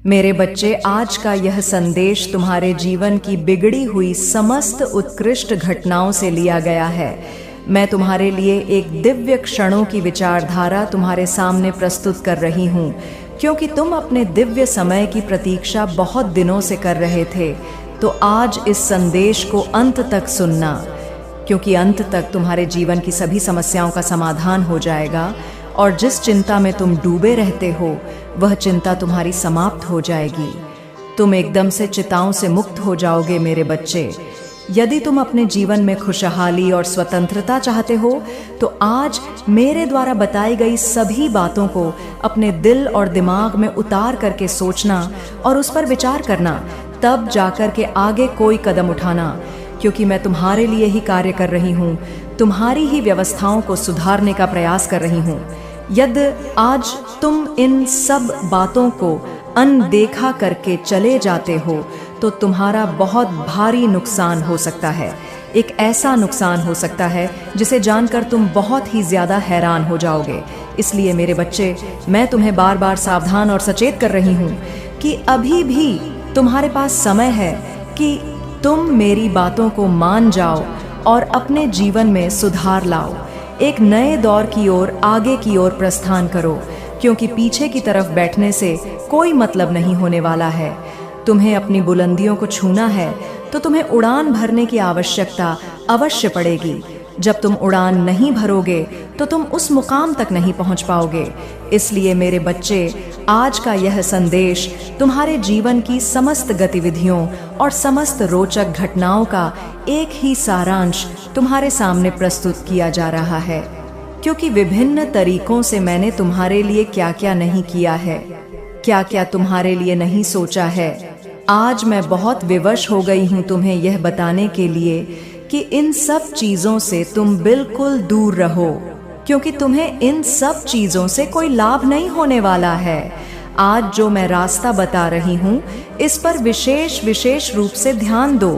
मेरे बच्चे, आज का यह संदेश तुम्हारे जीवन की बिगड़ी हुई समस्त उत्कृष्ट घटनाओं से लिया गया है। मैं तुम्हारे लिए एक दिव्य क्षणों की विचारधारा तुम्हारे सामने प्रस्तुत कर रही हूँ, क्योंकि तुम अपने दिव्य समय की प्रतीक्षा बहुत दिनों से कर रहे थे। तो आज इस संदेश को अंत तक सुनना, क्योंकि अंत तक तुम्हारे जीवन की सभी समस्याओं का समाधान हो जाएगा और जिस चिंता में तुम डूबे रहते हो वह चिंता तुम्हारी समाप्त हो जाएगी। तुम एकदम से चिंताओं से मुक्त हो जाओगे मेरे बच्चे। यदि तुम अपने जीवन में खुशहाली और स्वतंत्रता चाहते हो तो आज मेरे द्वारा बताई गई सभी बातों को अपने दिल और दिमाग में उतार करके सोचना और उस पर विचार करना, तब जाकर के आगे कोई कदम उठाना, क्योंकि मैं तुम्हारे लिए ही कार्य कर रही हूँ, तुम्हारी ही व्यवस्थाओं को सुधारने का प्रयास कर रही हूँ। यदि आज तुम इन सब बातों को अनदेखा करके चले जाते हो तो तुम्हारा बहुत भारी नुकसान हो सकता है। एक ऐसा नुकसान हो सकता है जिसे जानकर तुम बहुत ही ज्यादा हैरान हो जाओगे। इसलिए मेरे बच्चे, मैं तुम्हें बार बार सावधान और सचेत कर रही हूँ कि अभी भी तुम्हारे पास समय है कि तुम मेरी बातों को मान जाओ और अपने जीवन में सुधार लाओ। एक नए दौर की ओर, आगे की ओर प्रस्थान करो, क्योंकि पीछे की तरफ बैठने से कोई मतलब नहीं होने वाला है। तुम्हें अपनी बुलंदियों को छूना है तो तुम्हें उड़ान भरने की आवश्यकता अवश्य पड़ेगी। जब तुम उड़ान नहीं भरोगे तो तुम उस मुकाम तक नहीं पहुंच पाओगे। इसलिए मेरे बच्चे, आज का यह संदेश तुम्हारे जीवन की समस्त गतिविधियों और समस्त रोचक घटनाओं का एक ही सारांश तुम्हारे सामने प्रस्तुत किया जा रहा है, क्योंकि विभिन्न तरीकों से मैंने तुम्हारे लिए क्या क्या नहीं किया है, क्या क्या तुम्हारे लिए नहीं सोचा है। आज मैं बहुत विवश हो गई हूँ तुम्हें यह बताने के लिए कि इन सब चीजों से तुम बिल्कुल दूर रहो, क्योंकि तुम्हें इन सब चीजों से कोई लाभ नहीं होने वाला है। आज जो मैं रास्ता बता रही हूँ इस पर विशेष रूप से ध्यान दो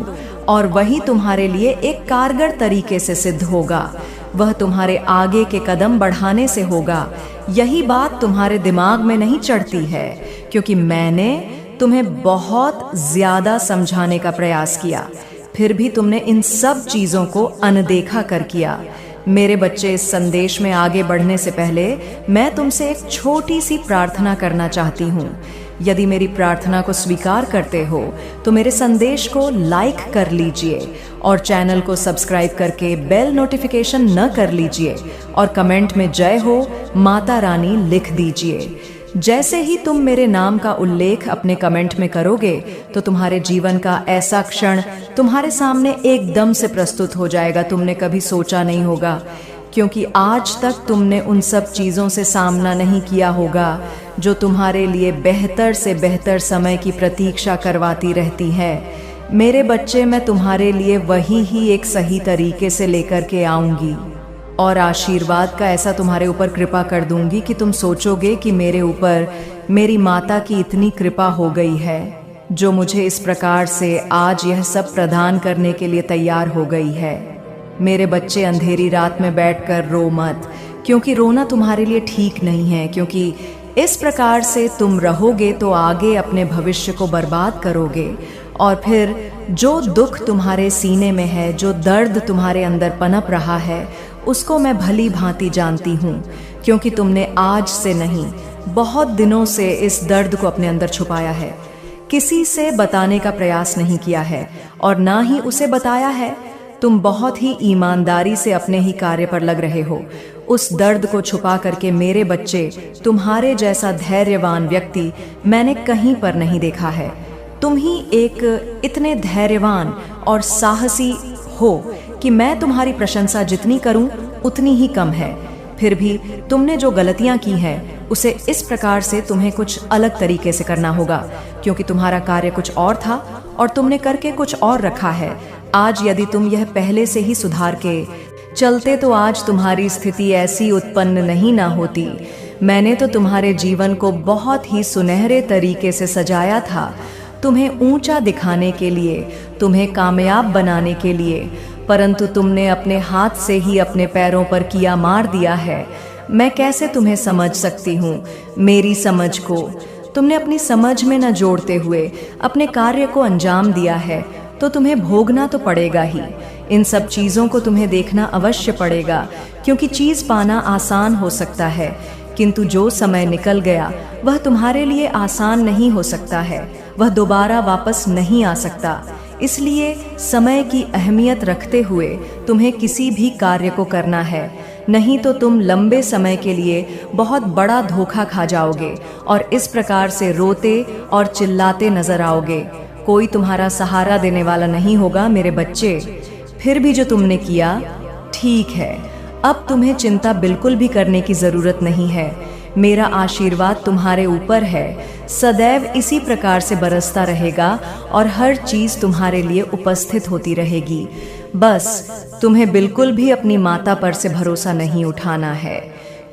और वही तुम्हारे लिए एक कारगर तरीके से सिद्ध होगा। वह तुम्हारे आगे के कदम बढ़ाने से होगा। यही बात तुम्हारे दिमाग में नहीं चढ़ती है, क्योंकि मैंने तुम्हें बहुत ज्यादा समझाने का प्रयास किया, फिर भी तुमने इन सब चीजों को अनदेखा कर किया। मेरे बच्चे, इस संदेश में आगे बढ़ने से पहले मैं तुमसे एक छोटी सी प्रार्थना करना चाहती हूँ। यदि मेरी प्रार्थना को स्वीकार करते हो तो मेरे संदेश को लाइक कर लीजिए और चैनल को सब्सक्राइब करके बेल नोटिफिकेशन न कर लीजिए और कमेंट में जय हो माता रानी लिख दीजिए। जैसे ही तुम मेरे नाम का उल्लेख अपने कमेंट में करोगे तो तुम्हारे जीवन का ऐसा क्षण तुम्हारे सामने एकदम से प्रस्तुत हो जाएगा, तुमने कभी सोचा नहीं होगा, क्योंकि आज तक तुमने उन सब चीज़ों से सामना नहीं किया होगा जो तुम्हारे लिए बेहतर से बेहतर समय की प्रतीक्षा करवाती रहती है। मेरे बच्चे, मैं तुम्हारे लिए वही ही एक सही तरीके से लेकर के आऊँगी और आशीर्वाद का ऐसा तुम्हारे ऊपर कृपा कर दूंगी कि तुम सोचोगे कि मेरे ऊपर मेरी माता की इतनी कृपा हो गई है, जो मुझे इस प्रकार से आज यह सब प्रदान करने के लिए तैयार हो गई है। मेरे बच्चे, अंधेरी रात में बैठकर रो मत, क्योंकि रोना तुम्हारे लिए ठीक नहीं है, क्योंकि इस प्रकार से तुम रहोगे तो आगे अपने भविष्य को बर्बाद करोगे और फिर जो दुख तुम्हारे सीने में है, जो दर्द तुम्हारे अंदर पनप रहा है, उसको मैं भली भांति जानती हूँ, क्योंकि तुमने आज से नहीं बहुत दिनों से इस दर्द को अपने अंदर छुपाया है, किसी से बताने का प्रयास नहीं किया है और ना ही उसे बताया है। तुम बहुत ही ईमानदारी से अपने ही कार्य पर लग रहे हो। उस दर्द को छुपा करके मेरे बच्चे, तुम्हारे जैसा धैर्यवान व्यक्ति मैंने कहीं पर नहीं देखा है। तुम ही एक इतने धैर्यवान और साहसी हो कि मैं तुम्हारी प्रशंसा जितनी करूं उतनी ही कम है। फिर भी तुमने जो गलतियां की हैं उसे इस प्रकार से तुम्हें कुछ अलग तरीके से करना होगा, क्योंकि तुम्हारा कार्य कुछ और था और तुमने करके कुछ और रखा है। आज यदि तुम यह पहले से ही सुधार के चलते तो आज तुम्हारी स्थिति ऐसी उत्पन्न नहीं ना होती। मैंने तो तुम्हारे जीवन को बहुत ही सुनहरे तरीके से सजाया था, तुम्हें ऊंचा दिखाने के लिए, तुम्हें कामयाब बनाने के लिए, परंतु तुमने अपने हाथ से ही अपने पैरों पर किया मार दिया है। मैं कैसे तुम्हें समझ सकती हूँ? मेरी समझ को तुमने अपनी समझ में न जोड़ते हुए अपने कार्य को अंजाम दिया है, तो तुम्हें भोगना तो पड़ेगा ही। इन सब चीज़ों को तुम्हें देखना अवश्य पड़ेगा, क्योंकि चीज़ पाना आसान हो सकता है, किंतु जो समय निकल गया वह तुम्हारे लिए आसान नहीं हो सकता है, वह दोबारा वापस नहीं आ सकता। इसलिए समय की अहमियत रखते हुए तुम्हें किसी भी कार्य को करना है, नहीं तो तुम लंबे समय के लिए बहुत बड़ा धोखा खा जाओगे और इस प्रकार से रोते और चिल्लाते नजर आओगे। कोई तुम्हारा सहारा देने वाला नहीं होगा मेरे बच्चे। फिर भी जो तुमने किया ठीक है, अब तुम्हें चिंता बिल्कुल भी करने की जरूरत नहीं है। मेरा आशीर्वाद तुम्हारे ऊपर है, सदैव इसी प्रकार से बरसता रहेगा और हर चीज तुम्हारे लिए उपस्थित होती रहेगी। बस तुम्हें बिल्कुल भी अपनी माता पर से भरोसा नहीं उठाना है,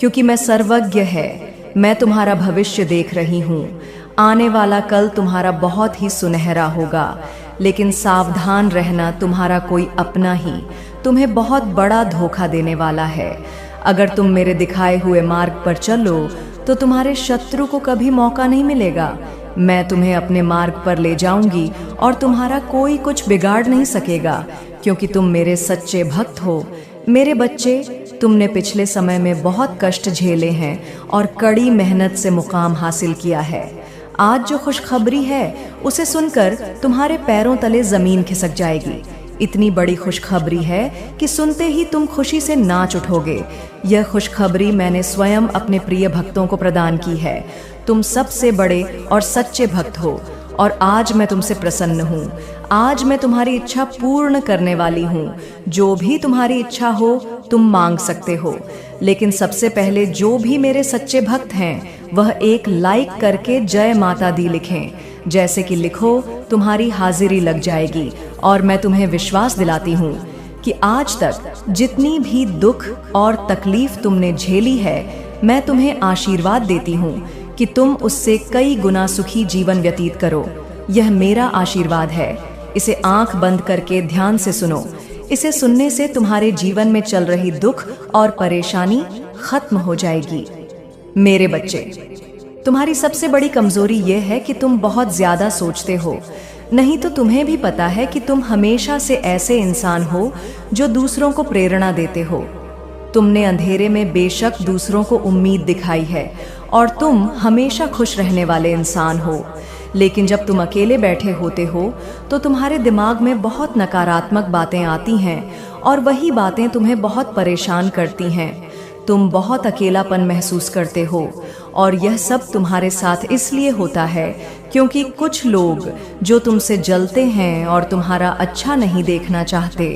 क्योंकि मैं सर्वज्ञ है, मैं तुम्हारा भविष्य देख रही हूँ। आने वाला कल तुम्हारा बहुत ही सुनहरा होगा, लेकिन सावधान रहना, तुम्हारा कोई अपना ही तुम्हें बहुत बड़ा धोखा देने वाला है। अगर तुम मेरे दिखाए हुए मार्ग पर चलो तो तुम्हारे शत्रु को कभी मौका नहीं मिलेगा। मैं तुम्हें अपने मार्ग पर ले जाऊंगी और तुम्हारा कोई कुछ बिगाड़ नहीं सकेगा, क्योंकि तुम मेरे सच्चे भक्त हो। मेरे बच्चे, तुमने पिछले समय में बहुत कष्ट झेले हैं और कड़ी मेहनत से मुकाम हासिल किया है। आज जो खुशखबरी है उसे सुनकर तुम्हारे पैरों तले जमीन खिसक जाएगी। इतनी बड़ी खुशखबरी है कि सुनते ही तुम खुशी से नाच उठोगे। यह खुशखबरी मैंने स्वयं अपने प्रिय भक्तों को प्रदान की है। तुम सबसे बड़े और सच्चे भक्त हो और आज मैं तुमसे प्रसन्न हूँ। आज मैं तुम्हारी इच्छा पूर्ण करने वाली हूँ। जो भी तुम्हारी इच्छा हो तुम मांग सकते हो, लेकिन सबसे पहले जो भी मेरे सच्चे भक्त हैं वह एक लाइक करके जय माता दी लिखें। जैसे कि लिखो, तुम्हारी हाजिरी लग जाएगी। और मैं तुम्हें विश्वास दिलाती हूँ कि आज तक जितनी भी दुख और तकलीफ तुमने झेली है, मैं तुम्हें आशीर्वाद देती हूँ कि तुम उससे कई गुना सुखी जीवन व्यतीत करो। यह मेरा आशीर्वाद है। इसे आंख बंद करके ध्यान से सुनो। इसे सुनने से तुम्हारे जीवन में चल रही दुख और परेशानी खत्म हो जाएगी। मेरे बच्चे, तुम्हारी सबसे बड़ी कमजोरी यह है कि तुम बहुत ज्यादा सोचते हो। नहीं तो तुम्हें भी पता है कि तुम हमेशा से ऐसे इंसान हो जो दूसरों को प्रेरणा देते हो। तुमने अंधेरे में बेशक दूसरों को उम्मीद दिखाई है और तुम हमेशा खुश रहने वाले इंसान हो, लेकिन जब तुम अकेले बैठे होते हो तो तुम्हारे दिमाग में बहुत नकारात्मक बातें आती हैं और वही बातें तुम्हें बहुत परेशान करती हैं। तुम बहुत अकेलापन महसूस करते हो और यह सब तुम्हारे साथ इसलिए होता है क्योंकि कुछ लोग जो तुमसे जलते हैं और तुम्हारा अच्छा नहीं देखना चाहते,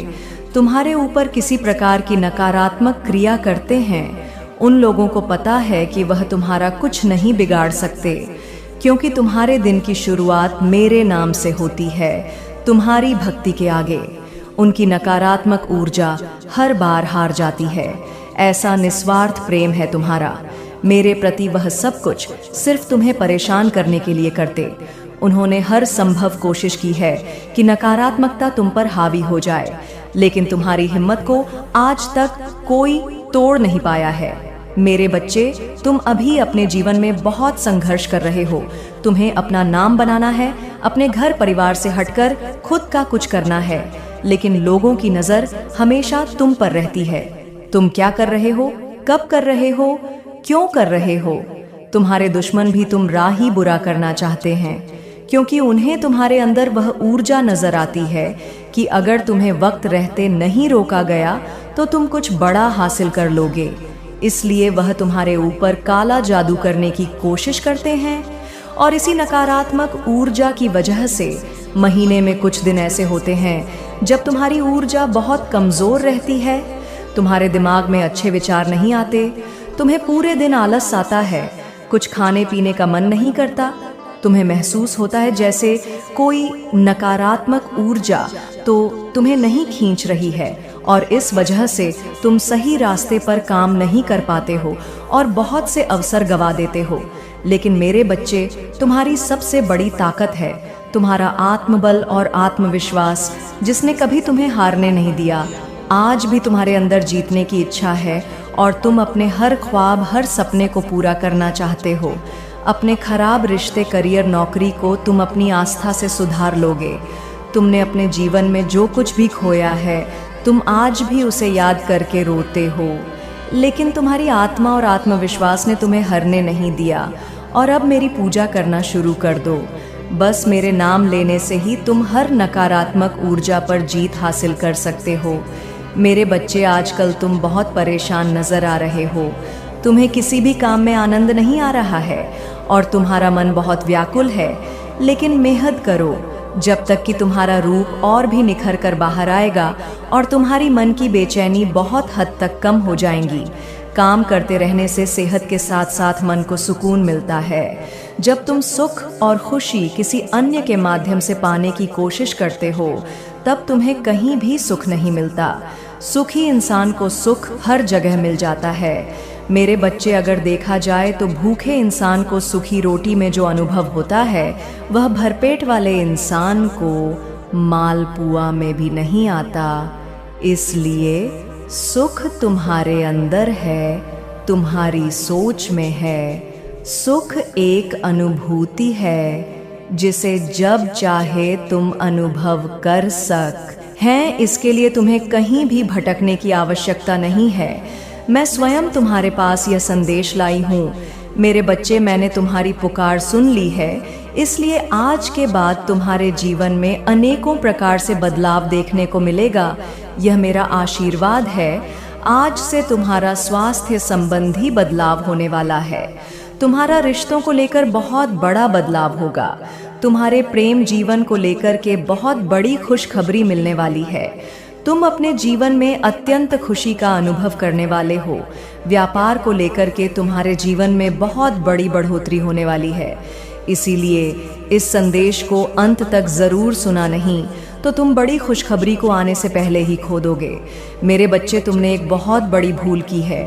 तुम्हारे ऊपर किसी प्रकार की नकारात्मक क्रिया करते हैं। उन लोगों को पता है कि वह तुम्हारा कुछ नहीं बिगाड़ सकते, क्योंकि तुम्हारे दिन की शुरुआत मेरे नाम से होती है, तुम्हारी भक्ति के आगे। उनकी नकारात्मक ऊर्जा हर बार हार जाती है। ऐसा निस्वार्थ प्रेम है तुम्हारा मेरे प्रति। वह सब कुछ सिर्फ तुम्हें परेशान करने के लिए करते। उन्होंने हर संभव कोशिश की है कि नकारात्मकता तुम पर हावी हो जाए, लेकिन तुम्हारी हिम्मत को आज तक कोई तोड़ नहीं पाया है। मेरे बच्चे, तुम अभी अपने जीवन में बहुत संघर्ष कर रहे हो। तुम्हें अपना नाम बनाना है, अपने घर परिवार से हटकर खुद का कुछ करना है, लेकिन लोगों की नजर हमेशा तुम पर रहती है। तुम क्या कर रहे हो, कब कर रहे हो, क्यों कर रहे हो? तुम्हारे दुश्मन भी तुम राह ही बुरा करना चाहते हैं, क्योंकि उन्हें तुम्हारे अंदर वह ऊर्जा नजर आती है कि अगर तुम्हें वक्त रहते नहीं रोका गया तो तुम कुछ बड़ा हासिल कर लोगे। इसलिए वह तुम्हारे ऊपर काला जादू करने की कोशिश करते हैं। और इसी नकारात्मक ऊर्जा की वजह से महीने में कुछ दिन ऐसे होते हैं जब तुम्हारी ऊर्जा बहुत कमजोर रहती है। तुम्हारे दिमाग में अच्छे विचार नहीं आते, तुम्हें पूरे दिन आलस आता है, कुछ खाने पीने का मन नहीं करता। तुम्हें महसूस होता है जैसे कोई नकारात्मक ऊर्जा तो तुम्हें नहीं खींच रही है, और इस वजह से तुम सही रास्ते पर काम नहीं कर पाते हो और बहुत से अवसर गवा देते हो। लेकिन मेरे बच्चे, तुम्हारी सबसे बड़ी ताकत है तुम्हारा आत्मबल और आत्मविश्वास, जिसने कभी तुम्हें हारने नहीं दिया। आज भी तुम्हारे अंदर जीतने की इच्छा है और तुम अपने हर ख्वाब, हर सपने को पूरा करना चाहते हो। अपने खराब रिश्ते, करियर, नौकरी को तुम अपनी आस्था से सुधार लोगे। तुमने अपने जीवन में जो कुछ भी खोया है, तुम आज भी उसे याद करके रोते हो, लेकिन तुम्हारी आत्मा और आत्मविश्वास ने तुम्हें हारने नहीं दिया। और अब मेरी पूजा करना शुरू कर दो। बस मेरे नाम लेने से ही तुम हर नकारात्मक ऊर्जा पर जीत हासिल कर सकते हो। मेरे बच्चे, आजकल तुम बहुत परेशान नजर आ रहे हो। तुम्हें किसी भी काम में आनंद नहीं आ रहा है और तुम्हारा मन बहुत व्याकुल है। लेकिन मेहनत करो जब तक कि तुम्हारा रूप और भी निखर कर बाहर आएगा और तुम्हारी मन की बेचैनी बहुत हद तक कम हो जाएंगी। काम करते रहने से सेहत के साथ साथ मन को सुकून मिलता है। जब तुम सुख और खुशी किसी अन्य के माध्यम से पाने की कोशिश करते हो, तब तुम्हें कहीं भी सुख नहीं मिलता। सुखी इंसान को सुख हर जगह मिल जाता है। मेरे बच्चे, अगर देखा जाए तो भूखे इंसान को सूखी रोटी में जो अनुभव होता है, वह भरपेट वाले इंसान को मालपुआ में भी नहीं आता। इसलिए सुख तुम्हारे अंदर है, तुम्हारी सोच में है। सुख एक अनुभूति है जिसे जब चाहे तुम अनुभव कर हैं। इसके लिए तुम्हें कहीं भी भटकने की आवश्यकता नहीं है। मैं स्वयं तुम्हारे पास यह संदेश लाई हूँ। मेरे बच्चे, मैंने तुम्हारी पुकार सुन ली है, इसलिए आज के बाद तुम्हारे जीवन में अनेकों प्रकार से बदलाव देखने को मिलेगा। यह मेरा आशीर्वाद है। आज से तुम्हारा स्वास्थ्य संबंधी बदलाव होने वाला है। तुम्हारा रिश्तों को लेकर बहुत बड़ा बदलाव होगा। तुम्हारे प्रेम जीवन को लेकर के बहुत बड़ी खुशखबरी मिलने वाली है। तुम अपने जीवन में अत्यंत खुशी का अनुभव करने वाले हो। व्यापार को लेकर के तुम्हारे जीवन में बहुत बड़ी बढ़ोतरी होने वाली है। इसीलिए इस संदेश को अंत तक जरूर सुना, नहीं तो तुम बड़ी खुशखबरी को आने से पहले ही खो दोगे। मेरे बच्चे, तुमने एक बहुत बड़ी भूल की है।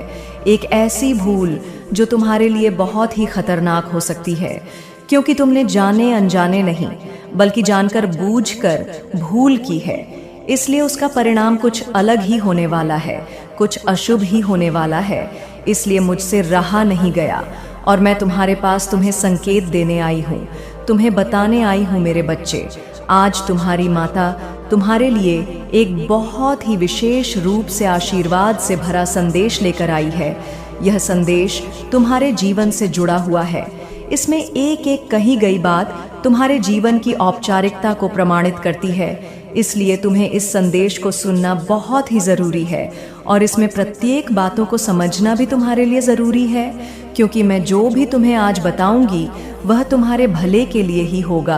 एक ऐसी भूल जो तुम्हारे लिए बहुत ही खतरनाक हो सकती है, क्योंकि तुमने जाने अनजाने नहीं बल्कि जानकर बूझकर भूल की है। इसलिए उसका परिणाम कुछ अलग ही होने वाला है, कुछ अशुभ ही होने वाला है। इसलिए मुझसे रहा नहीं गया और मैं तुम्हारे पास तुम्हें संकेत देने आई हूँ, तुम्हें बताने आई हूँ। मेरे बच्चे, आज तुम्हारी माता तुम्हारे लिए एक बहुत ही विशेष रूप से आशीर्वाद से भरा संदेश लेकर आई है। यह संदेश तुम्हारे जीवन से जुड़ा हुआ है। इसमें एक एक कही गई बात तुम्हारे जीवन की औपचारिकता को प्रमाणित करती है। इसलिए तुम्हें इस संदेश को सुनना बहुत ही ज़रूरी है और इसमें प्रत्येक बातों को समझना भी तुम्हारे लिए ज़रूरी है, क्योंकि मैं जो भी तुम्हें आज बताऊंगी वह तुम्हारे भले के लिए ही होगा।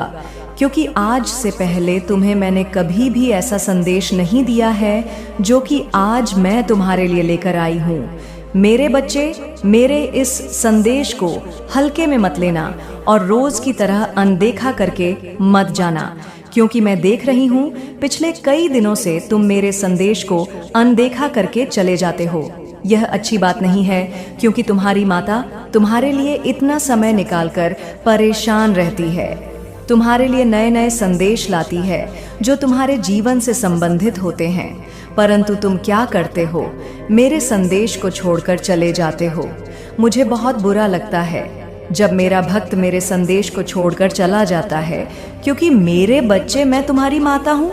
क्योंकि आज से पहले तुम्हें मैंने कभी भी ऐसा संदेश नहीं दिया है जो कि आज मैं तुम्हारे लिए लेकर आई हूँ। मेरे बच्चे, मेरे इस संदेश को हल्के में मत लेना और रोज की तरह अनदेखा करके मत जाना, क्योंकि मैं देख रही हूँ पिछले कई दिनों से तुम मेरे संदेश को अनदेखा करके चले जाते हो। यह अच्छी बात नहीं है, क्योंकि तुम्हारी माता तुम्हारे लिए इतना समय निकालकर परेशान रहती है, तुम्हारे लिए नए नए संदेश लाती है जो तुम्हारे जीवन से संबंधित होते हैं। परंतु तुम क्या करते हो? मेरे संदेश को छोड़कर चले जाते हो। मुझे बहुत बुरा लगता है जब मेरा भक्त मेरे संदेश को छोड़कर चला जाता है, क्योंकि मेरे बच्चे, मैं तुम्हारी माता हूँ।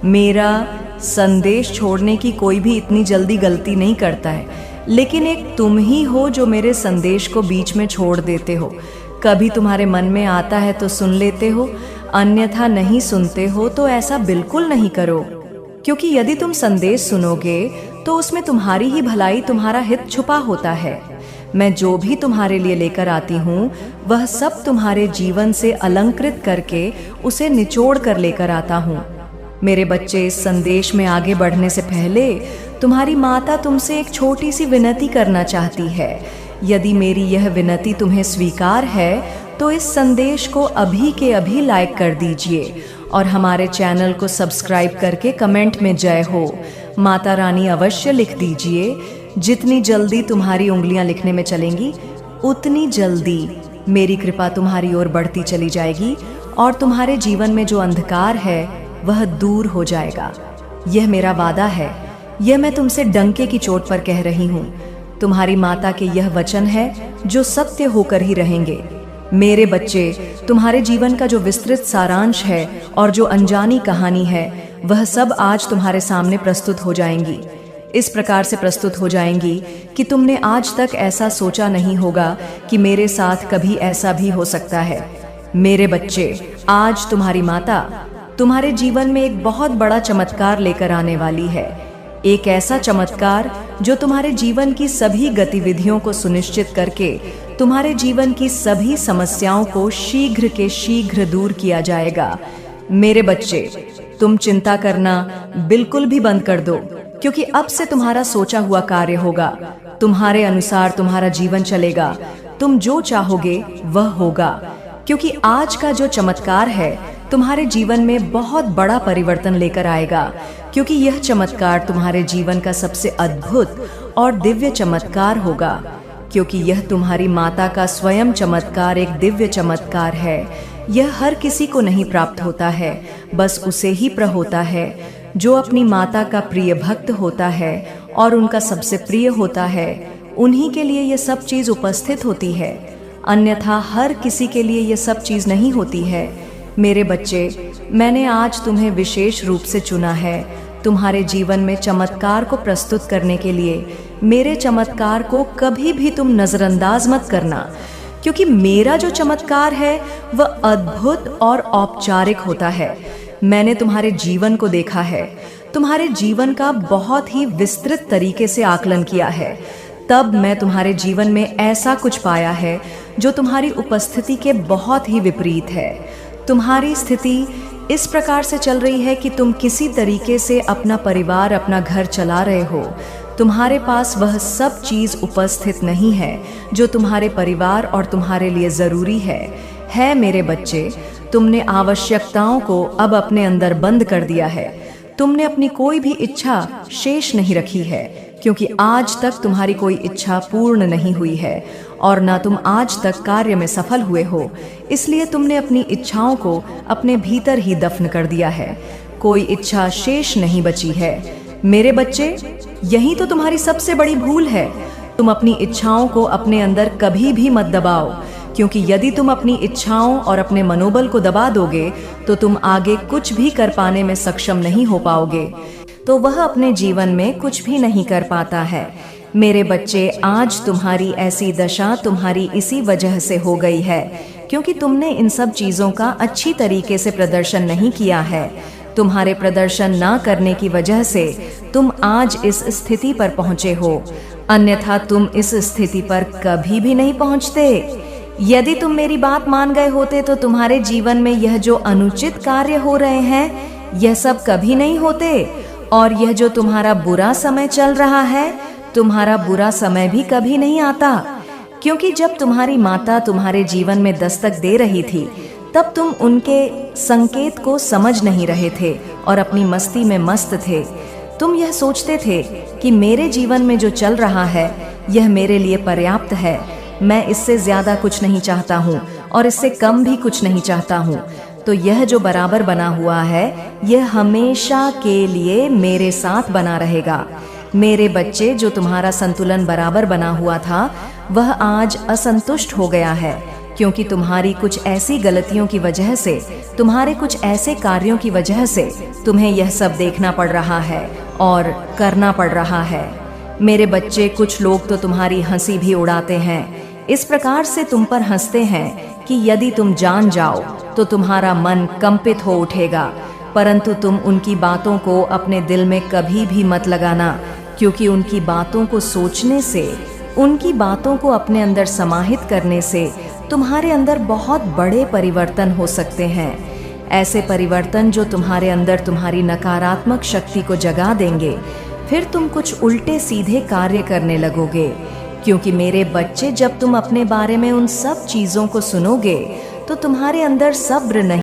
मेरा संदेश छोड़ने की कोई भी इतनी जल्दी गलती नहीं करता है, लेकिन एक तुम ही हो जो मेरे संदेश को बीच में छोड़ देते हो। कभी तुम्हारे मन में आता है तो सुन लेते हो, अन्यथा नहीं सुनते हो। तो ऐसा बिल्कुल नहीं करो, क्योंकि यदि तुम संदेश सुनोगे तो उसमें तुम्हारी ही भलाई, तुम्हारा हित छुपा होता है। मैं जो भी तुम्हारे लिए लेकर आती हूँ वह सब तुम्हारे जीवन से अलंकृत करके उसे निचोड़ कर लेकर आता हूँ। मेरे बच्चे, इस संदेश में आगे बढ़ने से पहले तुम्हारी माता तुमसे एक छोटी सी विनती करना चाहती है। यदि मेरी यह विनती तुम्हें स्वीकार है तो इस संदेश को अभी के अभी लाइक कर दीजिए और हमारे चैनल को सब्सक्राइब करके कमेंट में जय हो माता रानी अवश्य लिख दीजिए। जितनी जल्दी तुम्हारी उंगलियां लिखने में चलेंगी, उतनी जल्दी मेरी कृपा तुम्हारी ओर बढ़ती चली जाएगी और तुम्हारे जीवन में जो अंधकार है वह दूर हो जाएगा। यह मेरा वादा है, यह मैं तुमसे डंके की चोट पर कह रही हूँ। तुम्हारी माता के यह वचन है जो सत्य होकर ही रहेंगे। मेरे बच्चे, तुम्हारे जीवन का जो विस्तृत सारांश है और जो अनजानी कहानी है, वह सब आज तुम्हारे सामने प्रस्तुत हो जाएंगी। इस प्रकार से प्रस्तुत हो जाएंगी कि तुमने आज तक ऐसा सोचा नहीं होगा कि मेरे साथ कभी ऐसा भी हो सकता है। मेरे बच्चे, आज तुम्हारी माता तुम्हारे जीवन में एक बहुत बड़ा चमत्कार लेकर आने वाली है। एक ऐसा चमत्कार जो तुम्हारे जीवन की सभी गतिविधियों को सुनिश्चित करके तुम्हारे जीवन की सभी समस्याओं को शीघ्र के शीघ्र दूर किया जाएगा। मेरे बच्चे, तुम चिंता करना बिल्कुल भी बंद कर दो, क्योंकि अब से तुम्हारा सोचा हुआ कार्य होगा। तुम्हारे अनुसार तुम्हारा जीवन चलेगा। तुम जो चाहोगे वह होगा, क्योंकि आज का जो चमत्कार है तुम्हारे जीवन में बहुत बड़ा परिवर्तन लेकर आएगा। क्योंकि यह चमत्कार तुम्हारे जीवन का सबसे अद्भुत और दिव्य चमत्कार होगा। क्योंकि यह तुम्हारी माता का स्वयं चमत्कार एक दिव्य चमत्कार है। यह हर किसी को नहीं प्राप्त होता है, बस उसे ही होता है जो अपनी माता का प्रिय भक्त होता है और उनका सबसे प्रिय होता है। उन्हीं के लिए यह सब चीज उपस्थित होती है, अन्यथा हर किसी के लिए यह सब चीज नहीं होती है। मेरे बच्चे, मैंने आज तुम्हें विशेष रूप से चुना है तुम्हारे जीवन में चमत्कार को प्रस्तुत करने के लिए। मेरे चमत्कार को कभी भी तुम नजरअंदाज मत करना, क्योंकि मेरा जो चमत्कार है वह अद्भुत और औपचारिक होता है। मैंने तुम्हारे जीवन को देखा है, तुम्हारे जीवन का बहुत ही विस्तृत तरीके से आकलन किया है। तब मैं तुम्हारे जीवन में ऐसा कुछ पाया है जो तुम्हारी उपस्थिति के बहुत ही विपरीत है। तुम्हारी स्थिति इस प्रकार से चल रही है कि तुम किसी तरीके से अपना परिवार, अपना घर चला रहे हो। तुम्हारे पास वह सब चीज उपस्थित नहीं है जो तुम्हारे परिवार और तुम्हारे लिए जरूरी है मेरे बच्चे, तुमने आवश्यकताओं को अब अपने अंदर बंद कर दिया है। तुमने अपनी कोई भी इच्छा शेष नहीं रखी है, क्योंकि आज तक तुम्हारी कोई इच्छा पूर्ण नहीं हुई है और ना तुम आज तक कार्य में सफल हुए हो। इसलिए तुमने अपनी इच्छाओं को अपने भीतर ही दफन कर दिया है। कोई इच्छा शेष नहीं बची है। मेरे बच्चे, यही तो तुम्हारी सबसे बड़ी भूल है। तुम अपनी इच्छाओं को अपने अंदर कभी भी मत दबाओ, क्योंकि यदि तुम अपनी इच्छाओं और अपने मनोबल को दबा दोगे तो तुम आगे कुछ भी कर पाने में सक्षम नहीं हो पाओगे, तो वह अपने जीवन में कुछ भी नहीं कर पाता है। मेरे बच्चे, आज तुम्हारी ऐसी दशा तुम्हारी इसी वजह से हो गई है, क्योंकि तुमने इन सब चीजों का अच्छी तरीके से प्रदर्शन नहीं किया है। तुम्हारे प्रदर्शन न करने की वजह से तुम आज इस स्थिति पर पहुंचे हो, अन्यथा तुम इस स्थिति पर कभी भी नहीं पहुंचते। यदि तुम मेरी बात मान गए होते तो तुम्हारे जीवन में यह जो अनुचित कार्य हो रहे हैं यह सब कभी नहीं होते, और यह जो तुम्हारा बुरा समय चल रहा है, तुम्हारा बुरा समय भी कभी नहीं आता। क्योंकि जब तुम्हारी माता तुम्हारे जीवन में दस्तक दे रही थी, तब तुम उनके संकेत को समझ नहीं रहे थे और अपनी मस्ती में मस्त थे। तुम यह सोचते थे कि मेरे जीवन में जो चल रहा है यह मेरे लिए पर्याप्त है, मैं इससे ज्यादा कुछ नहीं चाहता हूँ और इससे कम भी कुछ नहीं चाहता हूँ। तो यह जो बराबर बना हुआ है यह हमेशा के लिए मेरे साथ बना रहेगा। मेरे बच्चे, जो तुम्हारा संतुलन बराबर बना हुआ था वह आज असंतुष्ट हो गया है, क्योंकि तुम्हारी कुछ ऐसी गलतियों की वजह से, तुम्हारे कुछ ऐसे कार्यों की वजह से तुम्हें यह सब देखना पड़ रहा है और करना पड़ रहा है। मेरे बच्चे, कुछ लोग तो तुम्हारी हंसी भी उड़ाते हैं। इस प्रकार से तुम पर हंसते हैं कि यदि तुम जान जाओ तो तुम्हारा मन कंपित हो उठेगा, परंतु तुम उनकी बातों को अपने दिल में कभी भी मत लगाना, क्योंकि उनकी बातों को सोचने से, उनकी बातों को अपने अंदर समाहित करने से तुम्हारे अंदर बहुत बड़े परिवर्तन हो सकते हैं। ऐसे परिवर्तन जो तुम्हारे अंदर तुम्हारी नकारात्मक शक्ति को जगा देंगे। फिर तुम कुछ उल्टे सीधे कार्य करने लगोगे, क्योंकि मेरे बच्चे, जब तुम अपने बारे में उन सब चीजों को सुनोगे तो तुम्हारे अंदर सब्र नहीं